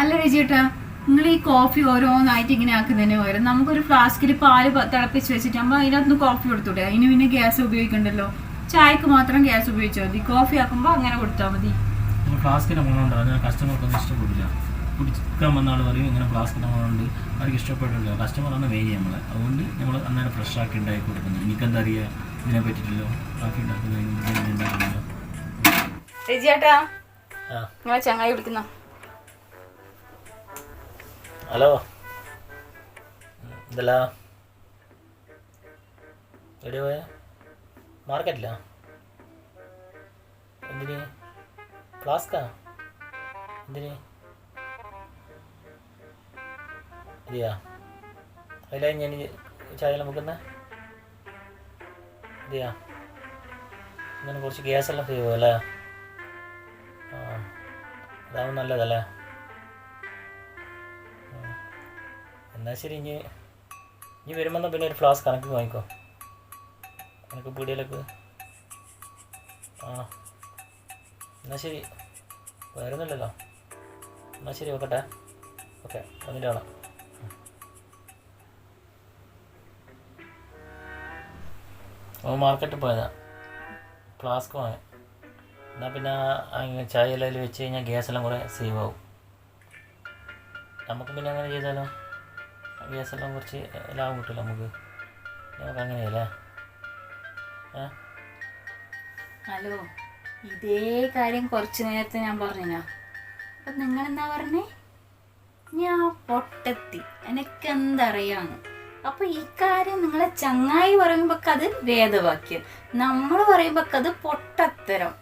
അല്ല രജിയേട്ടാ, നിങ്ങൾ ഈ കോഫി ഓരോന്നായിട്ട് ഇങ്ങനെ ആക്കുന്നതിന് പകരം നമുക്കൊരു ഫ്ലാസ്കിൽ പാല് തിളപ്പിച്ച് വെച്ചിട്ട് നമ്മൾ അതിനകത്ത് കോഫി കൊടുത്തൂടെ? അതിന് പിന്നെ ഗ്യാസ് ഉപയോഗിക്കണ്ടല്ലോ. ചായക്ക് മാത്രം ഗ്യാസ് ഉപയോഗിച്ചാൽ മതി, കോഫി ആക്കുമ്പോൾ അങ്ങനെ കൊടുത്താൽ മതി. ഫ്ലാസ്കിൻ്റെ മണമുണ്ടാകും, കസ്റ്റമർക്കൊന്നും ഇഷ്ടപ്പെടില്ല. കുടിക്കാൻ വന്ന ആൾ പറയും ഇങ്ങനെ ഫ്ലാസ്കിൻ്റെ മണമുണ്ട്, അവർക്ക് ഇഷ്ടപ്പെട്ടില്ല. കസ്റ്റമറാണ് മെയിൻ നമ്മളെ, അതുകൊണ്ട് നമ്മൾ അന്നേരം ഫ്രഷ് ആക്കി ഉണ്ടാക്കി കൊടുക്കുന്നത്. എനിക്കെന്താ അറിയാം ഇതിനെ പറ്റിയിട്ടില്ലോ, കാഫി ഉണ്ടാക്കുന്നതിന്. രജിയേട്ടാ, നിങ്ങളെ ചങ്ങായി വിളിക്കുന്ന. ഹലോ, എന്തല്ല എവിടെ പോയ? മാർക്കറ്റിലാ? എന്തിന്? ഫ്ലാസ്കാ? എന്തിന്? അതെയാ, അതിലായി ഞാൻ ചായ മുക്കുന്ന. അതെയാ, ഇങ്ങനെ കുറച്ച് ഗ്യാസെല്ലാം സേവ് ആവും അല്ലേ? ആ, അതാവും നല്ലതല്ലേ? എന്നാൽ ശരി, ഇനി വരുമ്പോൾ പിന്നെ ഒരു ഫ്ലാസ്ക് കണക്ക് വാങ്ങിക്കോ, കണക്ക് പീടികയിലേക്ക്. ആ, എന്നാൽ ശരി, വേറൊന്നുമില്ലല്ലോ. എന്നാൽ ശരി, വെക്കട്ടെ. ഓക്കെ, വന്നിട്ട് വേണം. മാർക്കറ്റിൽ പോയതാ, ഫ്ലാസ്ക് വാങ്ങി. എന്നാൽ പിന്നെ ചായ എല്ലാം വെച്ച് കഴിഞ്ഞാൽ ഗ്യാസെല്ലാം കൂടെ സേവ് ആവും. നമുക്ക് പിന്നെ അങ്ങനെ ചെയ്താലോ? ഗ്യാസെല്ലാം കുറച്ച് ലാഭം കിട്ടില്ല നമുക്ക് അങ്ങനെയല്ലേ? ഹലോ, ഇതേ കാര്യം കുറച്ച് നേരത്തെ ഞാൻ പറഞ്ഞാ, അപ്പം നിങ്ങളെന്താ പറഞ്ഞേ? ഞാൻ പൊട്ടത്തി, എനിക്കെന്തറിയാന്ന്. അപ്പൊ ഈ കാര്യം നിങ്ങളെ ചങ്ങായി പറയുമ്പോ അത് വേദവാക്യം, നമ്മൾ പറയുമ്പോ അത് പൊട്ടത്തരം.